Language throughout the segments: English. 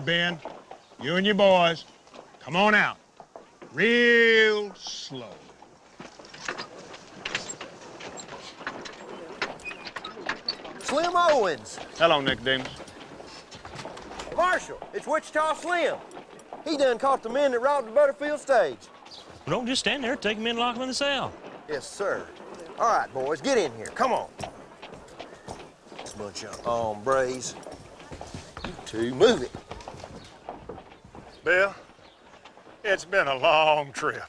Ben. You and your boys, come on out. Real slow. Slim Owens. Hello, Nicodemus. Marshal, it's Wichita Slim. He done caught the men that robbed the Butterfield stage. Well, don't just stand there. Take them in and lock them in the cell. Yes, sir. All right, boys, get in here. Come on. This bunch of hombres. You two, move it. Bill, it's been a long trip.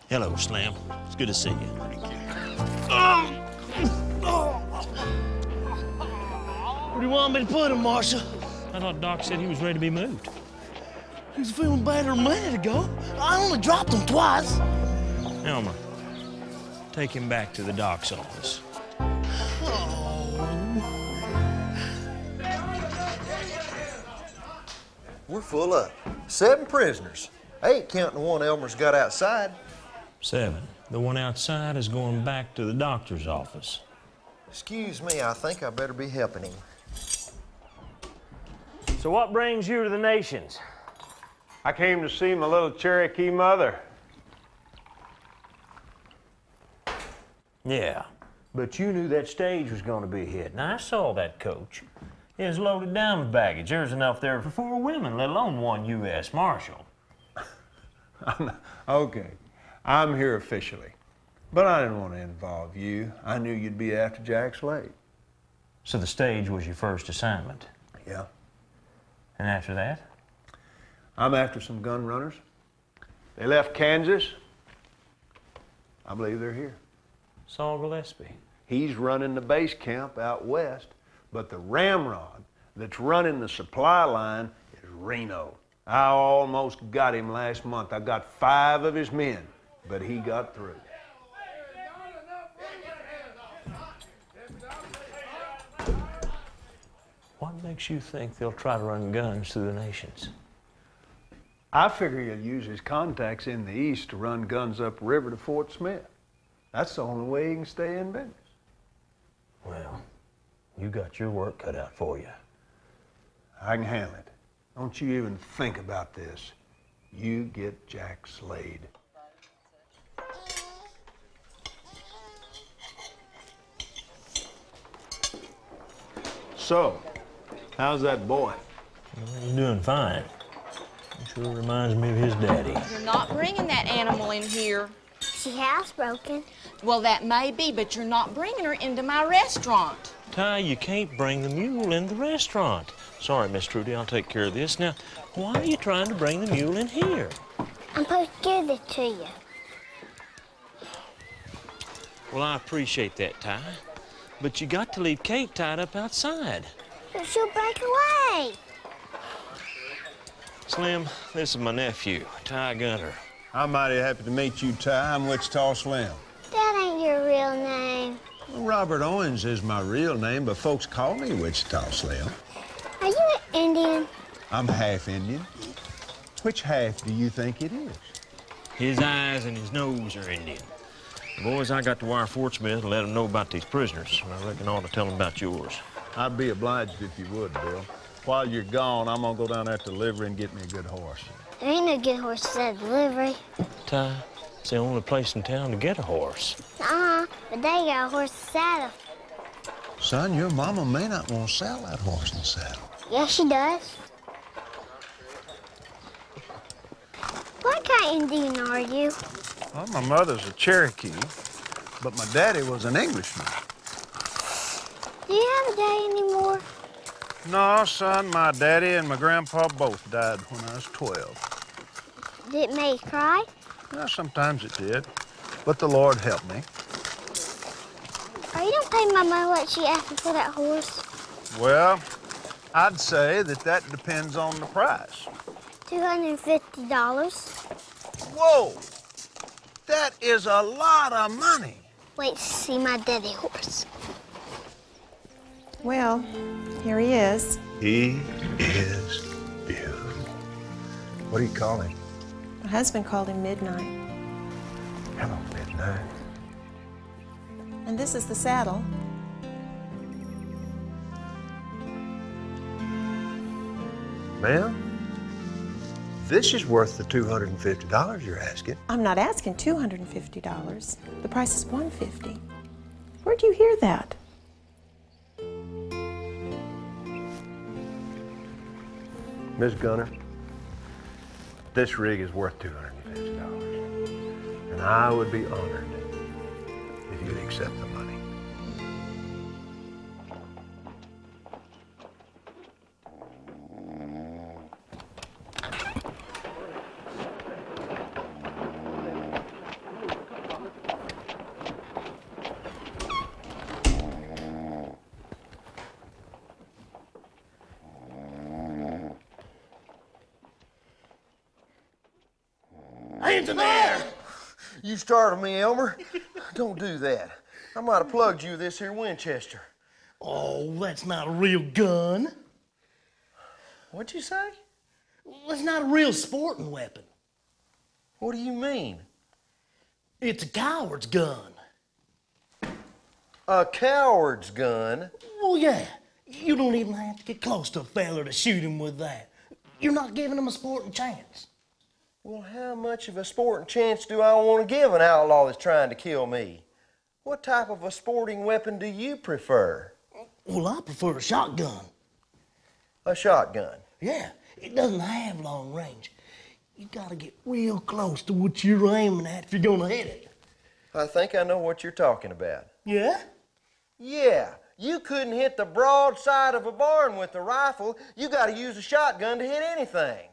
Hello, Slim. It's good to see you. Thank you. Where do you want me to put him, Marshal? I thought Doc said he was ready to be moved. He's feeling better a minute ago. I only dropped him twice. Elmer, take him back to the doc's office. We're full up. 7 prisoners. 8 counting the one Elmer's got outside. 7. The one outside is going back to the doctor's office. Excuse me, I think I better be helping him. So what brings you to the Nations? I came to see my little Cherokee mother. Yeah, but you knew that stage was going to be a hit, and I saw that coach. It was loaded down with baggage. There's enough there for 4 women, let alone 1 U.S. Marshal. Okay, I'm here officially, but I didn't want to involve you. I knew you'd be after Jack Slade. So the stage was your first assignment? Yeah. And after that? I'm after some gun runners. They left Kansas. I believe they're here. Saul Gillespie. He's running the base camp out west, but the ramrod that's running the supply line is Reno. I almost got him last month. I got 5 of his men, but he got through. What makes you think they'll try to run guns through the Nations? I figure he'll use his contacts in the east to run guns upriver to Fort Smith. That's the only way he can stay in business. Well, you got your work cut out for you. I can handle it. Don't you even think about this. You get Jack Slade. So, how's that boy? Well, he's doing fine. He sure reminds me of his daddy. You're not bringing that animal in here. She housebroken. Well, that may be, but you're not bringing her into my restaurant. Ty, you can't bring the mule in the restaurant. Sorry, Miss Trudy, I'll take care of this. Now, why are you trying to bring the mule in here? I'm supposed to give it to you. Well, I appreciate that, Ty. But you got to leave Kate tied up outside. But she'll break away. Slim, this is my nephew, Ty Gunter. I'm mighty happy to meet you, Ty. I'm Wichita Slim. That ain't your real name. Well, Robert Owens is my real name, but folks call me Wichita Slim. Are you an Indian? I'm half Indian. Which half do you think it is? His eyes and his nose are Indian. Boys, I got to wire Fort Smith and let them know about these prisoners. I reckon I ought to tell them about yours. I'd be obliged if you would, Bill. While you're gone, I'm gonna go down there to the livery and get me a good horse. There ain't no good horses at delivery. Ty, it's the only place in town to get a horse. But they got a horse and saddle. Son, your mama may not want to sell that horse and saddle. Yes, she does. What kind of Indian are you? Well, my mother's a Cherokee, but my daddy was an Englishman. Do you have a daddy anymore? No, son, my daddy and my grandpa both died when I was 12. Did it make you cry? Well, sometimes it did, but the Lord helped me. Are you gonna pay my mother what she asked me for that horse? Well, I'd say that depends on the price. $250. Whoa! That is a lot of money. Wait to see my daddy horse. Well, here he is. He is beautiful. What do you call him? My husband called him Midnight. Hello, Midnight. And this is the saddle. Bill, This is worth the $250 you're asking. I'm not asking $250. The price is $150. Where'd you hear that? Miss Gunter, this rig is worth $250. And I would be honored if you'd accept the money. Hands in the air! You startled me, Elmer. Don't do that. I might have plugged you with this here Winchester. Oh, that's not a real gun. What'd you say? It's not a real sporting weapon. What do you mean? It's a coward's gun. A coward's gun? Well, yeah. You don't even have to get close to a feller to shoot him with that. You're not giving him a sporting chance. Well, how much of a sporting chance do I want to give an outlaw that's trying to kill me? What type of a sporting weapon do you prefer? Well, I prefer a shotgun. A shotgun? Yeah, it doesn't have long range. You gotta get real close to what you're aiming at if you're gonna hit it. I think I know what you're talking about. Yeah? Yeah, you couldn't hit the broad side of a barn with a rifle. You gotta use a shotgun to hit anything.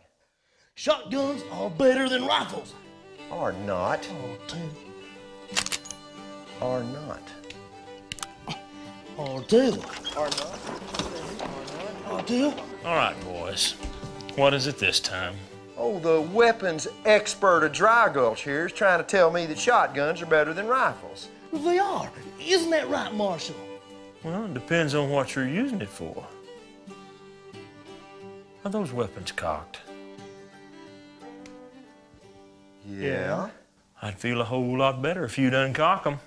Shotguns are better than rifles. Are not. Or two. Are not. Or two. Are not. Or two. All right, boys. What is it this time? Oh, the weapons expert of Dry Gulch here is trying to tell me that shotguns are better than rifles. Well, they are. Isn't that right, Marshal? Well, it depends on what you're using it for. Are those weapons cocked? Yeah. I'd feel a whole lot better if you'd uncock them.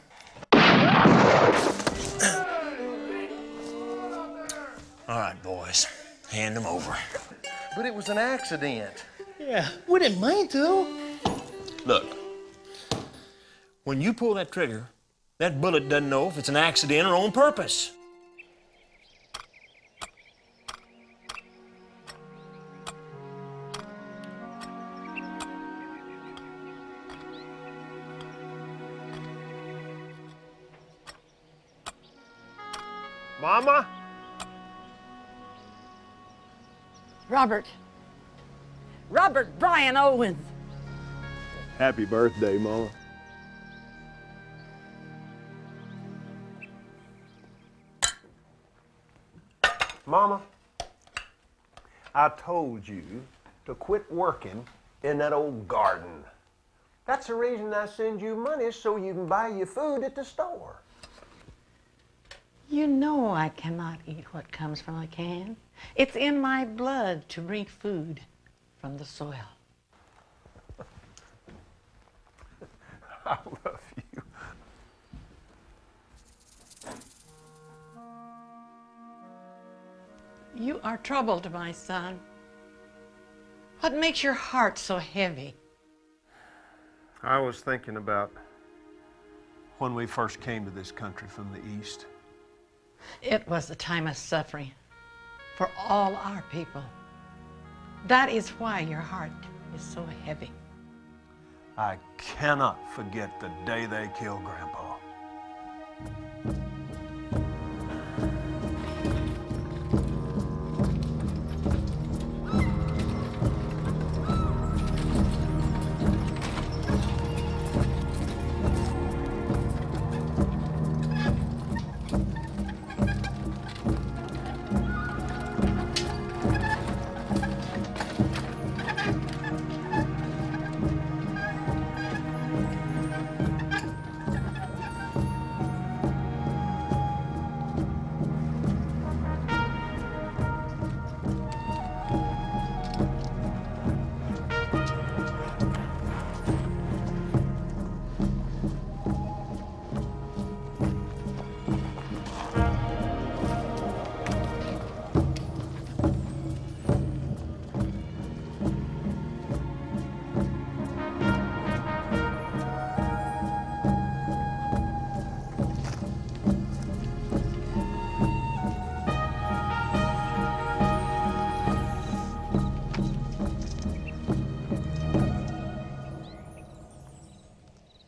All right, boys. Hand them over. But it was an accident. Yeah, we didn't mean to. Look, when you pull that trigger, that bullet doesn't know if it's an accident or on purpose. Mama? Robert Brian Owens. Happy birthday, Mama. Mama, I told you to quit working in that old garden. That's the reason I send you money, so you can buy your food at the store. You know I cannot eat what comes from a can. It's in my blood to bring food from the soil. I love you. You are troubled, my son. What makes your heart so heavy? I was thinking about when we first came to this country from the East. It was a time of suffering for all our people. That is why your heart is so heavy. I cannot forget the day they killed Grandpa.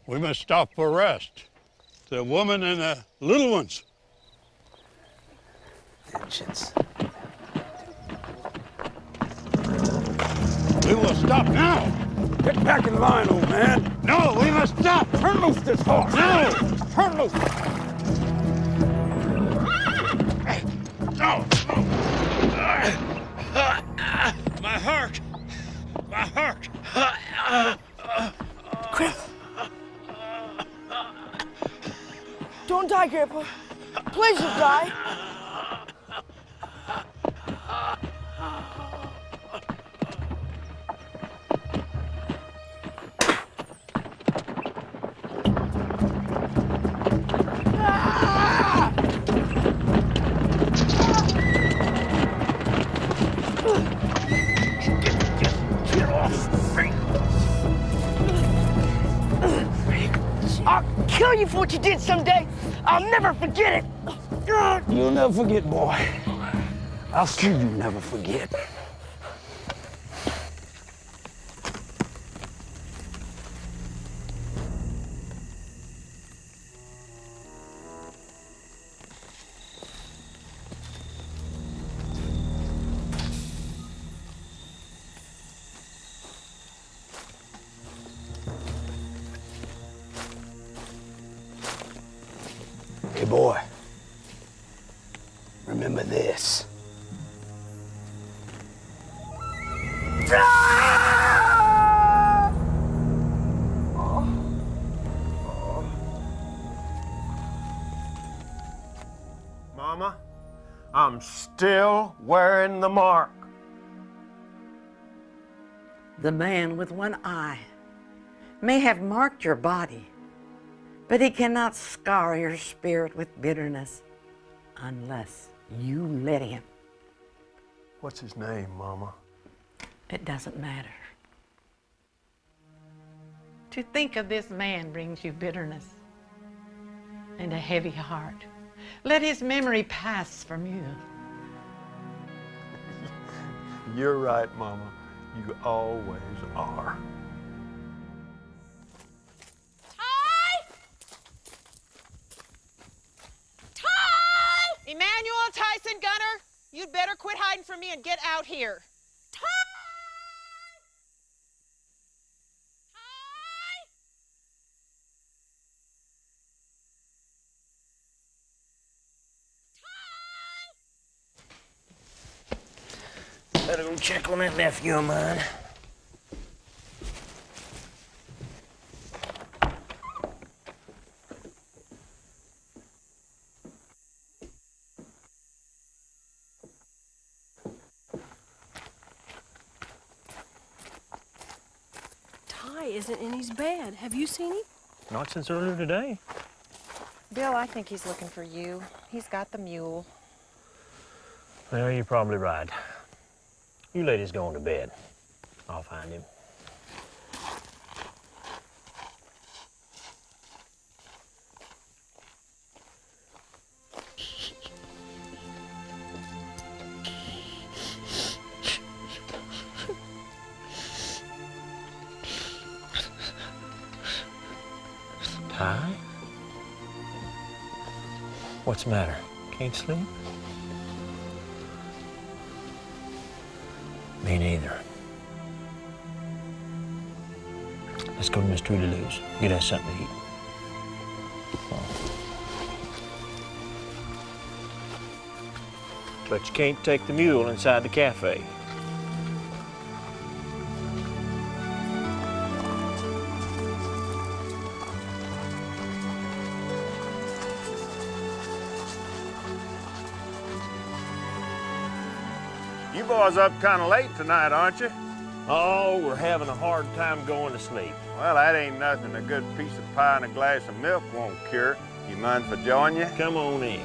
We must stop for rest. The woman and the little ones. Vengeance. We will stop now. Get back in line, old man. No, we must stop. Turn loose this horse. No. Turn loose. No. My heart. My heart. Grandpa. Don't die, Grandpa. Please don't die. I'll kill you for what you did someday. I'll never forget it. You'll never forget, boy. I'll see you never forget. Hey, boy. Remember this. Mama, I'm still wearing the mark. The man with one eye may have marked your body, but he cannot scar your spirit with bitterness unless you let him. What's his name, Mama? It doesn't matter. To think of this man brings you bitterness and a heavy heart. Let his memory pass from you. You're right, Mama. You always are. Emmanuel, Tyson, Gunter, you'd better quit hiding from me and get out here. Better go check on that nephew of mine. Isn't in his bed. Have you seen him? Not since earlier today. Bill, I think he's looking for you. He's got the mule. Well, you're probably right. You ladies going to bed. I'll find him. Ty? What's the matter? Can't sleep? Me neither. Let's go to Miss Tweedy Lou's. Get us something to eat. But you can't take the mule inside the cafe. You boys up kind of late tonight, aren't you? Oh, we're having a hard time going to sleep. Well, that ain't nothing a good piece of pie and a glass of milk won't cure. You mind if I join you? Come on in.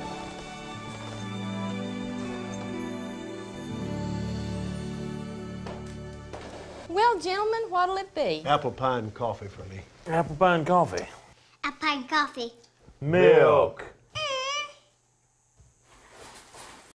Well, gentlemen, what'll it be? Apple pie and coffee for me. Apple pie and coffee. Apple pie and coffee. Milk.